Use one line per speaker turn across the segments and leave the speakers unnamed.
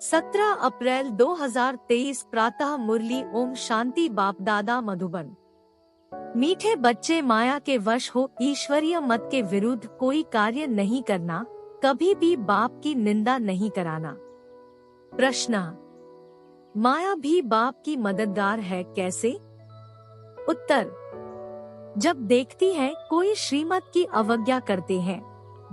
17 अप्रैल 2023 प्रातः मुरली। ओम शांति। बाप दादा मधुबन। मीठे बच्चे, माया के वश हो ईश्वरीय मत के विरुद्ध कोई कार्य नहीं करना, कभी भी बाप की निंदा नहीं कराना। प्रश्न: माया भी बाप की मददगार है, कैसे? उत्तर: जब देखती है कोई श्रीमत की अवज्ञा करते हैं,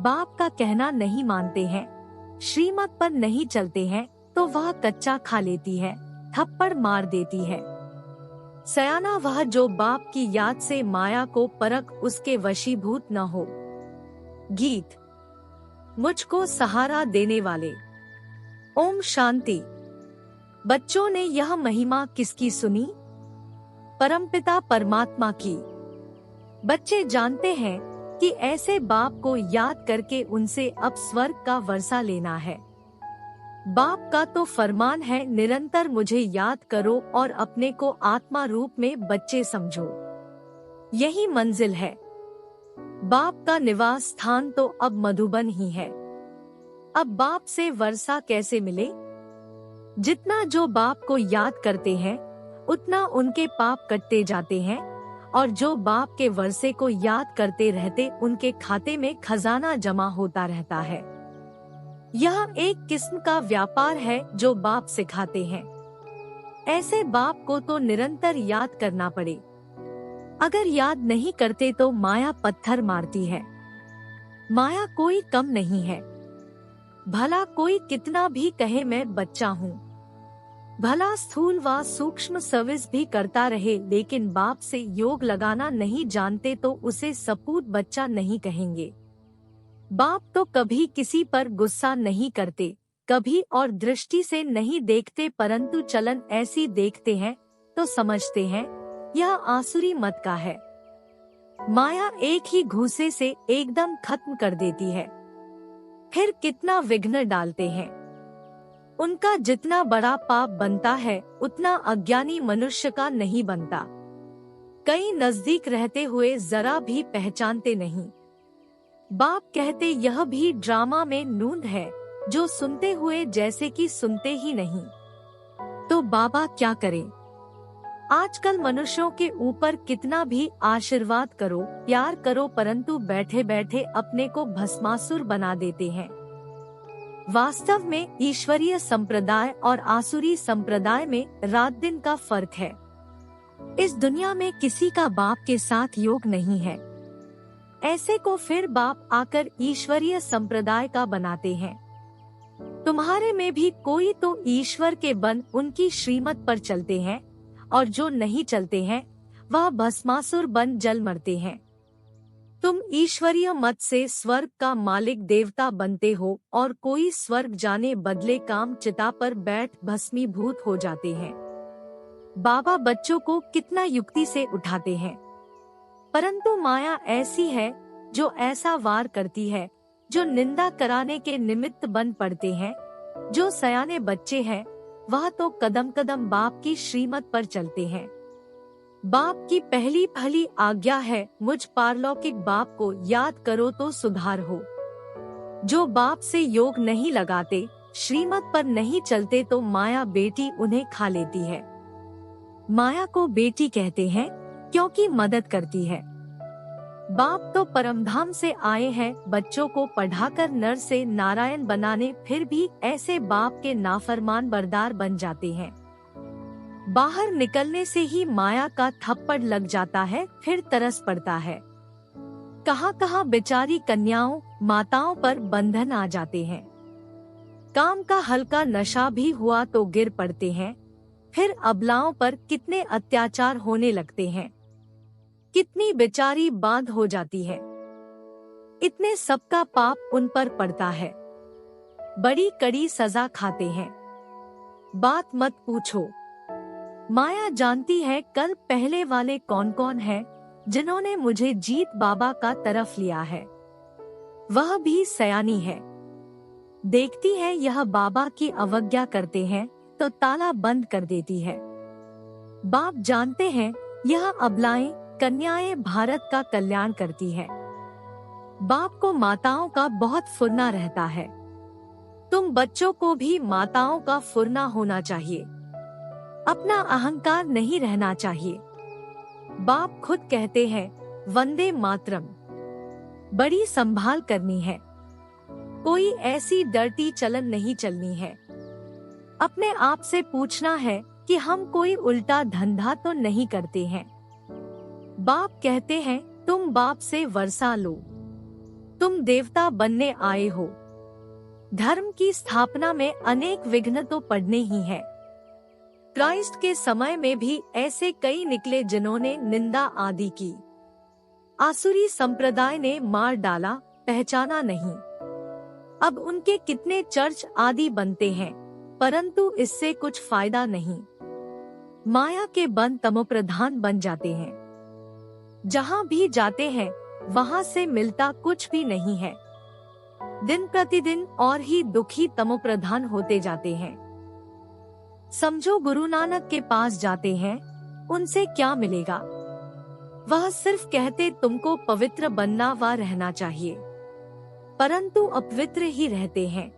बाप का कहना नहीं मानते हैं, श्रीमत पर नहीं चलते हैं, तो वह कच्चा खा लेती है, थप्पड़ मार देती है। सयाना वह जो बाप की याद से माया को परख उसके वशीभूत न हो। गीत। मुझको सहारा देने वाले। ओम शांति। बच्चों ने यह महिमा किसकी सुनी? परमपिता परमात्मा की। बच्चे जानते हैं कि ऐसे बाप को याद करके उनसे अब स्वर्ग का वर्षा लेना है। बाप का तो फरमान है, निरंतर मुझे याद करो और अपने को आत्मा रूप में बच्चे समझो। यही मंजिल है। बाप का निवास स्थान तो अब मधुबन ही है। अब बाप से वर्षा कैसे मिले? जितना जो बाप को याद करते हैं, उतना उनके पाप कटते जाते हैं, और जो बाप के वर्षे को याद करते रहते उनके खाते में खजाना जमा होता रहता है। यह एक किस्म का व्यापार है जो बाप सिखाते हैं। ऐसे बाप को तो निरंतर याद करना पड़े। अगर याद नहीं करते तो माया पत्थर मारती है। माया कोई कम नहीं है। भला कोई कितना भी कहे मैं बच्चा हूँ, भला स्थूल व सूक्ष्म सर्विस भी करता रहे, लेकिन बाप से योग लगाना नहीं जानते तो उसे सपूत बच्चा नहीं कहेंगे। बाप तो कभी किसी पर गुस्सा नहीं करते, कभी और दृष्टि से नहीं देखते, परंतु चलन ऐसी देखते हैं तो समझते हैं यह आसुरी मत का है। माया एक ही घूसे से एकदम खत्म कर देती है। फिर कितना विघ्न डालते हैं। उनका जितना बड़ा पाप बनता है उतना अज्ञानी मनुष्य का नहीं बनता। कई नजदीक रहते हुए जरा भी पहचानते नहीं। बाप कहते यह भी ड्रामा में नूंद है, जो सुनते हुए जैसे कि सुनते ही नहीं। तो बाबा क्या करें? आजकल मनुष्यों के ऊपर कितना भी आशीर्वाद करो, प्यार करो, परंतु बैठे बैठे अपने को भस्मासुर बना देते हैं। वास्तव में ईश्वरीय संप्रदाय और आसुरी संप्रदाय में रात दिन का फर्क है। इस दुनिया में किसी का बाप के साथ योग नहीं है। ऐसे को फिर बाप आकर ईश्वरीय संप्रदाय का बनाते हैं। तुम्हारे में भी कोई तो ईश्वर के बन उनकी श्रीमत पर चलते हैं, और जो नहीं चलते हैं वह भस्मासुर बन जल मरते हैं। तुम ईश्वरीय मत से स्वर्ग का मालिक देवता बनते हो, और कोई स्वर्ग जाने बदले काम चिता पर बैठ भस्मीभूत हो जाते हैं। बाबा बच्चों को कितना युक्ति से उठाते हैं, परंतु माया ऐसी है जो ऐसा वार करती है, जो निंदा कराने के निमित्त बन पड़ते हैं। जो सयाने बच्चे हैं वह तो कदम कदम बाप की श्रीमत पर चलते हैं। बाप की पहली पहली आज्ञा है, मुझ पारलौकिक बाप को याद करो तो सुधार हो। जो बाप से योग नहीं लगाते, श्रीमत पर नहीं चलते, तो माया बेटी उन्हें खा लेती है। माया को बेटी कहते हैं क्योंकि मदद करती है। बाप तो परमधाम से आए हैं बच्चों को पढ़ाकर नर से नारायण बनाने, फिर भी ऐसे बाप के नाफरमान बरदार बन जाते हैं। बाहर निकलने से ही माया का थप्पड़ लग जाता है, फिर तरस पड़ता है। कहां कहां बेचारी कन्याओं माताओं पर बंधन आ जाते हैं। काम का हल्का नशा भी हुआ तो गिर पड़ते हैं। फिर अबलाओं पर कितने अत्याचार होने लगते हैं। कितनी बेचारी बांध हो जाती है। इतने सबका पाप उन पर पड़ता है। बड़ी कड़ी सजा खाते हैं। बात मत पूछो। माया जानती है कल पहले वाले कौन कौन हैं, जिन्होंने मुझे जीत बाबा का तरफ लिया है। वह भी सयानी है। देखती है यह बाबा की अवज्ञा करते हैं तो ताला बंद कर देती है। बाप जानते हैं यह अबलाएं कन्याएं भारत का कल्याण करती है। बाप को माताओं का बहुत फुरना रहता है। तुम बच्चों को भी माताओं का फुरना होना चाहिए, अपना अहंकार नहीं रहना चाहिए। बाप खुद कहते हैं, वंदे मातरम। बड़ी संभाल करनी है, कोई ऐसी डर्टी चलन नहीं चलनी है। अपने आप से पूछना है कि हम कोई उल्टा धंधा तो नहीं करते हैं। बाप कहते हैं, तुम बाप से वर्षा लो, तुम देवता बनने आए हो। धर्म की स्थापना में अनेक विघ्न तो पड़ने ही हैं। क्राइस्ट के समय में भी ऐसे कई निकले जिन्होंने निंदा आदि की। आसुरी संप्रदाय ने मार डाला, पहचाना नहीं। अब उनके कितने चर्च आदि बनते हैं, परंतु इससे कुछ फायदा नहीं। माया के बन तमोप्रधान बन जाते हैं। जहाँ भी जाते हैं वहाँ से मिलता कुछ भी नहीं है। दिन प्रतिदिन और ही दुखी तमोप्रधान होते जाते हैं। समझो गुरु नानक के पास जाते हैं, उनसे क्या मिलेगा? वह सिर्फ कहते तुमको पवित्र बनना व रहना चाहिए, परंतु अपवित्र ही रहते हैं।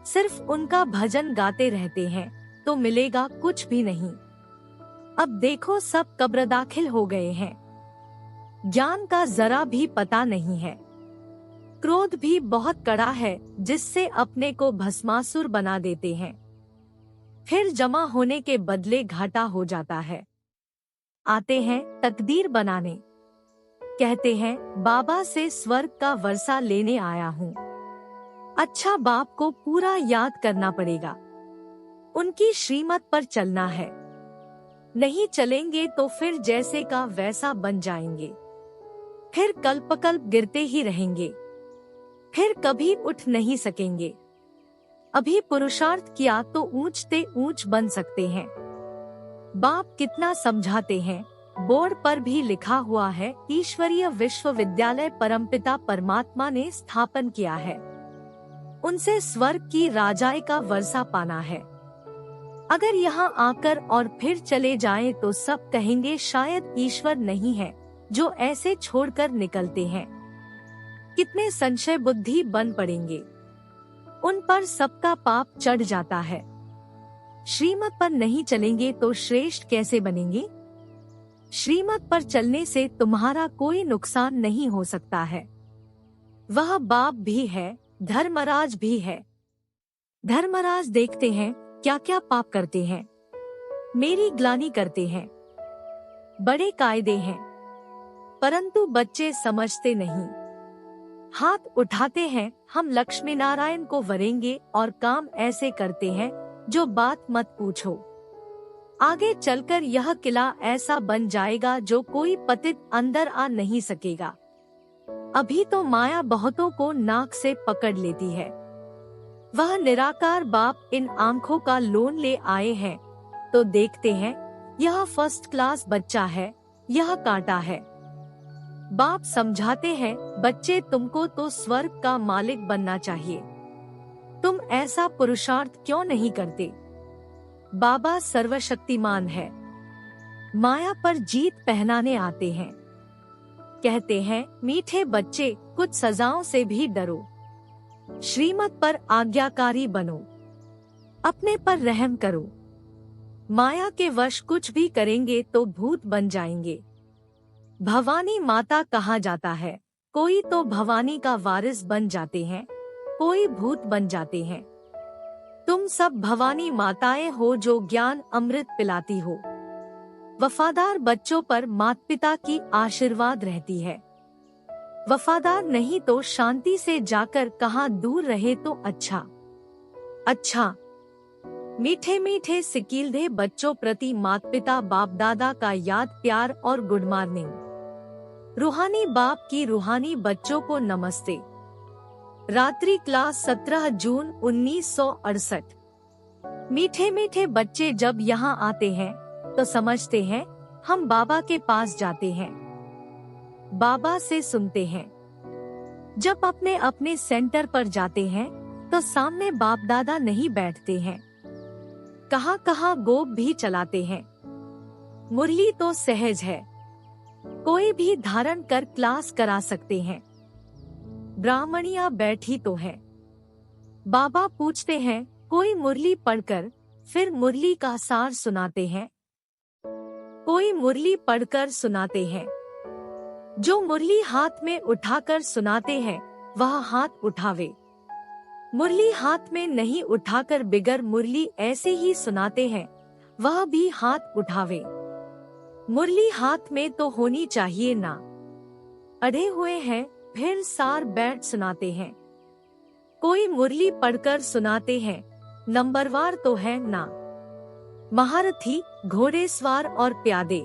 सिर्फ उनका भजन गाते रहते हैं तो मिलेगा कुछ भी नहीं। अब देखो सब कब्र दाखिल हो गए हैं। ज्ञान का जरा भी पता नहीं है। क्रोध भी बहुत कड़ा है, जिससे अपने को भस्मासुर बना देते हैं। फिर जमा होने के बदले घाटा हो जाता है। आते हैं तकदीर बनाने, कहते हैं बाबा से स्वर्ग का वर्षा लेने आया हूँ। अच्छा, बाप को पूरा याद करना पड़ेगा, उनकी श्रीमत पर चलना है। नहीं चलेंगे तो फिर जैसे का वैसा बन जाएंगे। फिर कल्पकल्प गिरते ही रहेंगे, फिर कभी उठ नहीं सकेंगे। अभी पुरुषार्थ किया तो ऊंचते ऊंच बन सकते हैं। बाप कितना समझाते हैं। बोर्ड पर भी लिखा हुआ है, ईश्वरीय विश्वविद्यालय परमपिता परमात्मा ने स्थापन किया है। उनसे स्वर्ग की राजाई का वर्षा पाना है। अगर यहाँ आकर और फिर चले जाएं तो सब कहेंगे शायद ईश्वर नहीं है जो ऐसे छोड़कर निकलते हैं। कितने संशय बुद्धि बन पड़ेंगे। उन पर सबका पाप चढ़ जाता है। श्रीमत पर नहीं चलेंगे तो श्रेष्ठ कैसे बनेंगे? श्रीमत पर चलने से तुम्हारा कोई नुकसान नहीं हो सकता है। वह बाप भी है, धर्मराज भी है। धर्मराज देखते हैं क्या क्या पाप करते हैं, मेरी ग्लानि करते हैं। बड़े कायदे हैं, परंतु बच्चे समझते नहीं। हाथ उठाते हैं, हम लक्ष्मी नारायण को वरेंगे और काम ऐसे करते हैं जो बात मत पूछो। आगे चलकर यह किला ऐसा बन जाएगा जो कोई पतित अंदर आ नहीं सकेगा। अभी तो माया बहुतों को नाक से पकड़ लेती है। वह निराकार बाप इन आंखों का लोन ले आए हैं तो देखते हैं यह फर्स्ट क्लास बच्चा है, यह कांटा है। बाप समझाते हैं, बच्चे तुमको तो स्वर्ग का मालिक बनना चाहिए, तुम ऐसा पुरुषार्थ क्यों नहीं करते? बाबा सर्वशक्तिमान है, माया पर जीत पहनाने आते हैं। कहते हैं, मीठे बच्चे कुछ सजाओं से भी डरो, श्रीमत पर आज्ञाकारी बनो, अपने पर रहम करो। माया के वश कुछ भी करेंगे तो भूत बन जाएंगे। भवानी माता कहा जाता है, कोई तो भवानी का वारिस बन जाते हैं, कोई भूत बन जाते हैं। तुम सब भवानी माताएं हो जो ज्ञान अमृत पिलाती हो। वफादार बच्चों पर माता पिता की आशीर्वाद रहती है। वफादार नहीं तो शांति से जाकर कहाँ दूर रहे तो अच्छा। मीठे मीठे सिकीलधे बच्चों प्रति माता पिता बाप दादा का याद प्यार और गुड मॉर्निंग। रूहानी बाप की रूहानी बच्चों को नमस्ते। रात्रि क्लास 17 जून 1968। मीठे मीठे बच्चे जब यहाँ आते हैं तो समझते हैं हम बाबा के पास जाते हैं, बाबा से सुनते हैं। जब अपने अपने सेंटर पर जाते हैं तो सामने बाप दादा नहीं बैठते हैं, कहाँ कहाँ गोप भी चलाते हैं। मुरली तो सहज है, कोई भी धारण कर क्लास करा सकते हैं। ब्राह्मणियां बैठी तो है, बाबा पूछते हैं, कोई मुरली पढ़कर फिर मुरली का सार सुनाते हैं? कोई मुरली पढ़कर सुनाते हैं। जो मुरली हाथ में उठाकर सुनाते हैं वह हाथ उठावे। मुरली हाथ में नहीं उठाकर बिगर मुरली ऐसे ही सुनाते हैं वह भी हाथ उठावे। मुरली हाथ में तो होनी चाहिए ना। अड़े हुए हैं फिर सार बैठ सुनाते हैं। कोई मुरली पढ़कर सुनाते हैं नंबरवार तो है ना। महारथी, घोड़ेसवार और प्यादे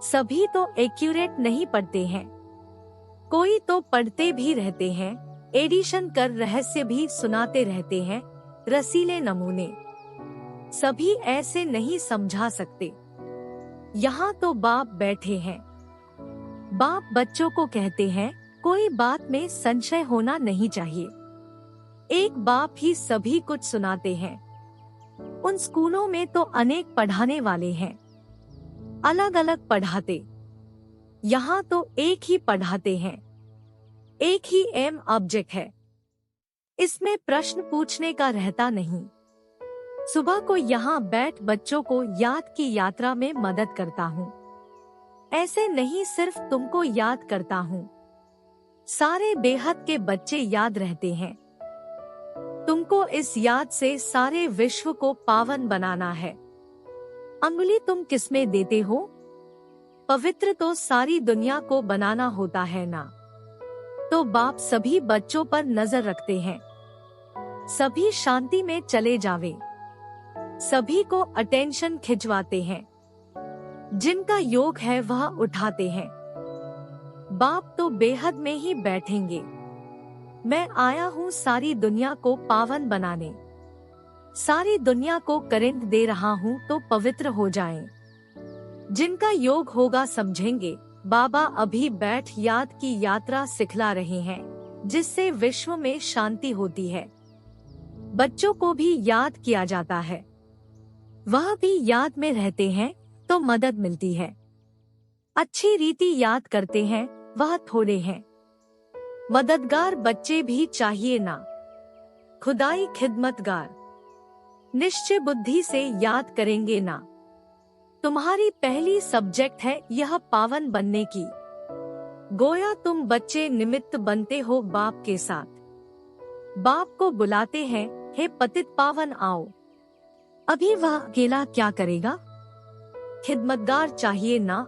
सभी तो एक्यूरेट नहीं पढ़ते हैं। कोई तो पढ़ते भी रहते हैं, एडिशन कर रहस्य भी सुनाते रहते हैं, रसीले नमूने। सभी ऐसे नहीं समझा सकते। यहाँ तो बाप बैठे हैं। बाप बच्चों को कहते हैं, कोई बात में संशय होना नहीं चाहिए। एक बाप ही सभी कुछ सुनाते हैं। उन स्कूलों में तो अनेक पढ़ाने वाले हैं, अलग अलग पढ़ाते। यहाँ तो एक ही पढ़ाते हैं, एक ही एम ऑब्जेक्ट है। इसमें प्रश्न पूछने का रहता नहीं। सुबह को यहाँ बैठ बच्चों को याद की यात्रा में मदद करता हूँ। ऐसे नहीं सिर्फ तुमको याद करता हूँ, सारे बेहद के बच्चे याद रहते हैं। तुमको इस याद से सारे विश्व को पावन बनाना है। अंगुली तुम किसमें देते हो? पवित्र तो सारी दुनिया को बनाना होता है ना। तो बाप सभी बच्चों पर नजर रखते हैं। सभी शांति में चले जावे। सभी को अटेंशन खिंचवाते हैं। जिनका योग है वह उठाते हैं। बाप तो बेहद में ही बैठेंगे। मैं आया हूँ सारी दुनिया को पावन बनाने। सारी दुनिया को करंट दे रहा हूँ तो पवित्र हो जाएं। जिनका योग होगा समझेंगे। बाबा अभी बैठ याद की यात्रा सिखला रहे हैं, जिससे विश्व में शांति होती है। बच्चों को भी याद किया जाता है, वह भी याद में रहते हैं तो मदद मिलती है। अच्छी रीति याद करते हैं वह थोड़े हैं। मददगार बच्चे भी चाहिए ना। खुदाई खिदमतगार निश्चय बुद्धि से याद करेंगे ना। तुम्हारी पहली सब्जेक्ट है यह पावन बनने की। गोया तुम बच्चे निमित्त बनते हो बाप के साथ। बाप को बुलाते हैं, हे पतित पावन आओ। अभी वह अकेला क्या करेगा? खिदमतगार चाहिए ना।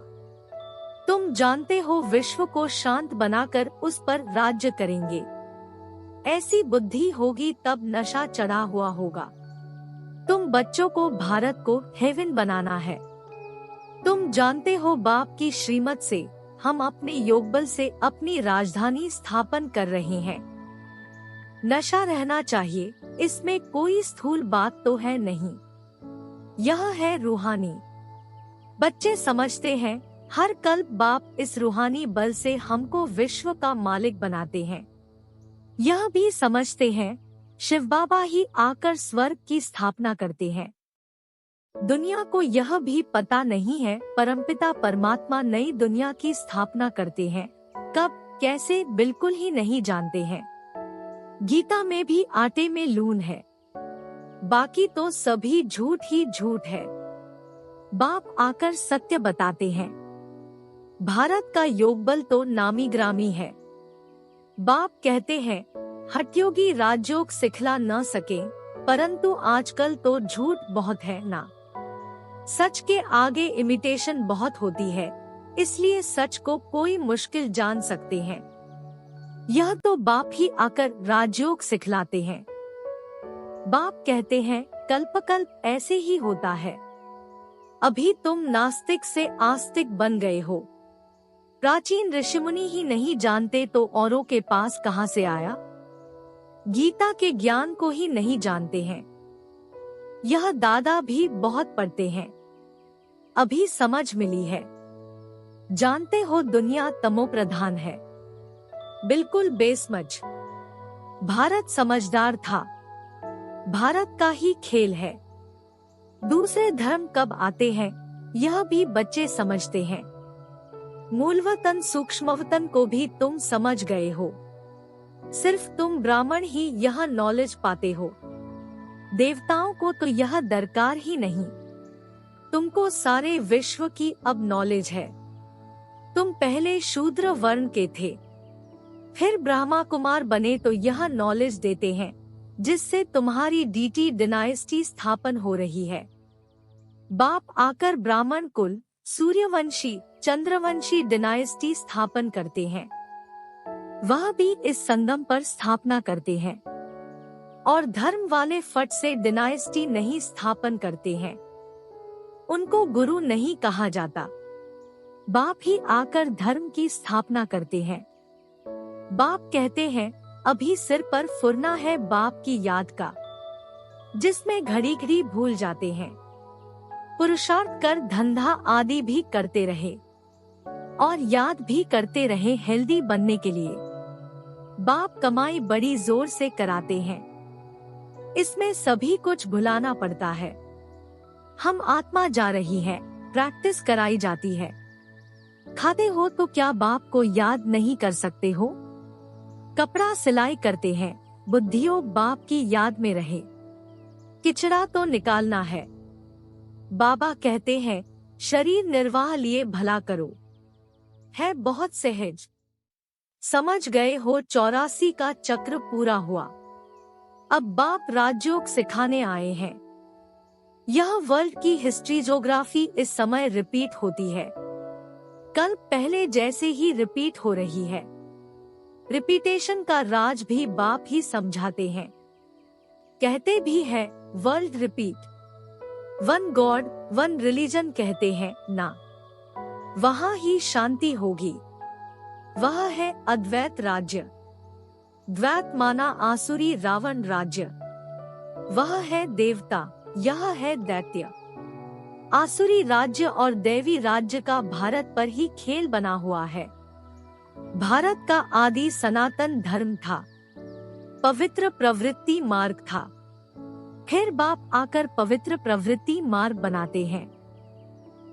तुम जानते हो विश्व को शांत बनाकर उस पर राज्य करेंगे। ऐसी बुद्धि होगी तब नशा चढ़ा हुआ होगा। तुम बच्चों को भारत को हेवन बनाना है। तुम जानते हो बाप की श्रीमत से हम अपने योगबल से अपनी राजधानी स्थापन कर रहे हैं। नशा रहना चाहिए, इसमें कोई स्थूल बात तो है नहीं। यह है रूहानी। बच्चे समझते हैं हर कल्प बाप इस रूहानी बल से हमको विश्व का मालिक बनाते हैं। यह भी समझते हैं शिव बाबा ही आकर स्वर्ग की स्थापना करते हैं। दुनिया को यह भी पता नहीं है परमपिता परमात्मा नई दुनिया की स्थापना करते हैं। कब कैसे बिल्कुल ही नहीं जानते हैं। गीता में भी आटे में लून है, बाकी तो सभी झूठ ही झूठ है। बाप आकर सत्य बताते हैं। भारत का योगबल तो नामी ग्रामी है। बाप कहते हैं हठयोगी राजयोग सिखला न सके, परंतु आजकल तो झूठ बहुत है ना। सच के आगे इमिटेशन बहुत होती है, इसलिए सच को कोई मुश्किल जान सकते हैं। यह तो बाप ही आकर राजयोग सिखलाते हैं। बाप कहते हैं कल्पकल्प ऐसे ही होता है। अभी तुम नास्तिक से आस्तिक बन गए हो। प्राचीन ऋषिमुनि ही नहीं जानते तो औरों के पास कहां से आया। गीता के ज्ञान को ही नहीं जानते हैं। यह दादा भी बहुत पढ़ते हैं, अभी समझ मिली है। जानते हो दुनिया तमो प्रधान है, बिल्कुल बेसमझ। भारत समझदार था। भारत का ही खेल है। दूसरे धर्म कब आते हैं यह भी बच्चे समझते हैं। मूलवतन सूक्ष्मवतन को भी तुम समझ गए हो। सिर्फ तुम ब्राह्मण ही यह नॉलेज पाते हो, देवताओं को तो यह दरकार ही नहीं। तुमको सारे विश्व की अब नॉलेज है। तुम पहले शूद्र वर्ण के थे, फिर ब्रह्मा कुमार बने, तो यह नॉलेज देते हैं जिससे तुम्हारी डीटी डायनेस्टी स्थापन हो रही है। बाप आकर ब्राह्मण कुल, सूर्यवंशी, चंद्रवंशी डायनेस्टी स्थापन करते हैं। वह भी इस संगम पर स्थापना करते हैं और धर्म वाले फट से डायनेस्टी नहीं स्थापन करते हैं। उनको गुरु नहीं कहा जाता, बाप ही आकर धर्म की स्थापना करते हैं। बाप कहते हैं अभी सिर पर फुरना है बाप की याद का, जिसमें घड़ी घड़ी भूल जाते हैं। पुरुषार्थ कर धंधा आदि भी करते रहे और याद भी करते रहे हेल्दी बनने के लिए। बाप कमाई बड़ी जोर से कराते हैं, इसमें सभी कुछ भुलाना पड़ता है। हम आत्मा जा रही है, प्रैक्टिस कराई जाती है। खाते हो तो क्या बाप को याद नहीं कर सकते हो? कपड़ा सिलाई करते हैं, बुद्धियों बाप की याद में रहे। किचड़ा तो निकालना है। बाबा कहते हैं शरीर निर्वाह लिए भला करो, है बहुत सहज। समझ गए हो 84 का चक्र पूरा हुआ। अब बाप राजयोग सिखाने आए हैं। यह वर्ल्ड की हिस्ट्री ज्योग्राफी इस समय रिपीट होती है, कल पहले जैसे ही रिपीट हो रही है। रिपीटेशन का राज भी बाप ही समझाते हैं। कहते भी है world repeat, one God one religion कहते हैं ना, वहाँ ही शांति होगी। वह है अद्वैत राज्य। द्वैत माना आसुरी रावण राज्य। वह है देवता, यह है दैत्य। आसुरी राज्य और दैवी राज्य का भारत पर ही खेल बना हुआ है। भारत का आदि सनातन धर्म था, पवित्र प्रवृत्ति मार्ग था। फिर बाप आकर पवित्र प्रवृत्ति मार्ग बनाते हैं।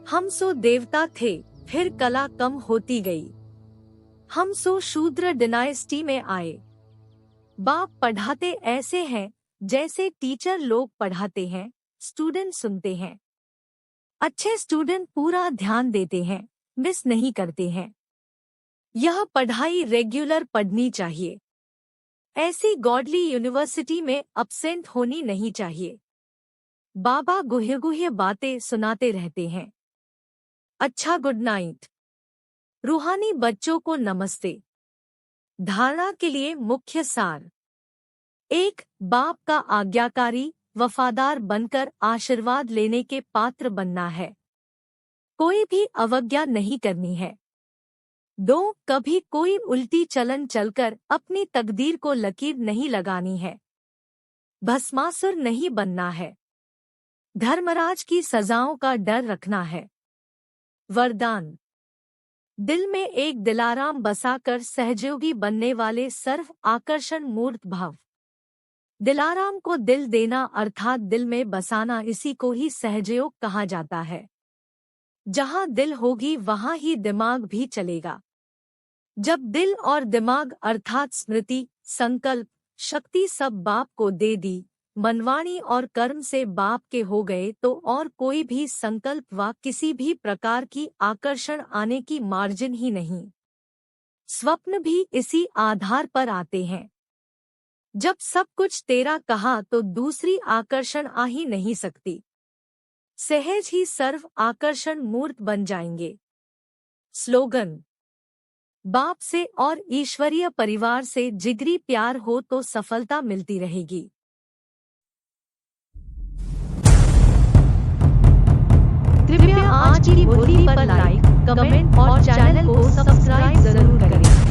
हम सो देवता थे, फिर कला कम होती गई। हम सो शूद्र डायनेस्टी में आए। बाप पढ़ाते ऐसे हैं जैसे टीचर लोग पढ़ाते हैं, स्टूडेंट सुनते हैं। अच्छे स्टूडेंट पूरा ध्यान देते हैं, मिस नहीं करते हैं। यह पढ़ाई रेगुलर पढ़नी चाहिए। ऐसी गॉडली यूनिवर्सिटी में अपसेंट होनी नहीं चाहिए। बाबा गुह्य गुह्य बातें सुनाते रहते हैं। अच्छा, गुड नाइट। रूहानी बच्चों को नमस्ते। धारणा के लिए मुख्य सार: 1. बाप का आज्ञाकारी वफादार बनकर आशीर्वाद लेने के पात्र बनना है। कोई भी अवज्ञा नहीं करनी है। 2. कभी कोई उल्टी चलन चलकर अपनी तकदीर को लकीर नहीं लगानी है। भस्मासुर नहीं बनना है। धर्मराज की सजाओं का डर रखना है। वरदान: दिल में एक दिलाराम बसाकर सहयोगी बनने वाले सर्व आकर्षण मूर्त भाव। दिलाराम को दिल देना अर्थात दिल में बसाना, इसी को ही सहयोग कहा जाता है। जहाँ दिल होगी वहाँ ही दिमाग भी चलेगा। जब दिल और दिमाग अर्थात स्मृति, संकल्प, शक्ति सब बाप को दे दी, मनवाणी और कर्म से बाप के हो गए, तो और कोई भी संकल्प व किसी भी प्रकार की आकर्षण आने की मार्जिन ही नहीं। स्वप्न भी इसी आधार पर आते हैं। जब सब कुछ तेरा कहा तो दूसरी आकर्षण आ ही नहीं सकती। सहज ही सर्व आकर्षण मूर्त बन जाएंगे। स्लोगन: बाप से और ईश्वरीय परिवार से जिगरी प्यार हो तो सफलता मिलती रहेगी। कृपया आज की बोली पर लाइक, कमेंट और चैनल को सब्सक्राइब जरूर करें।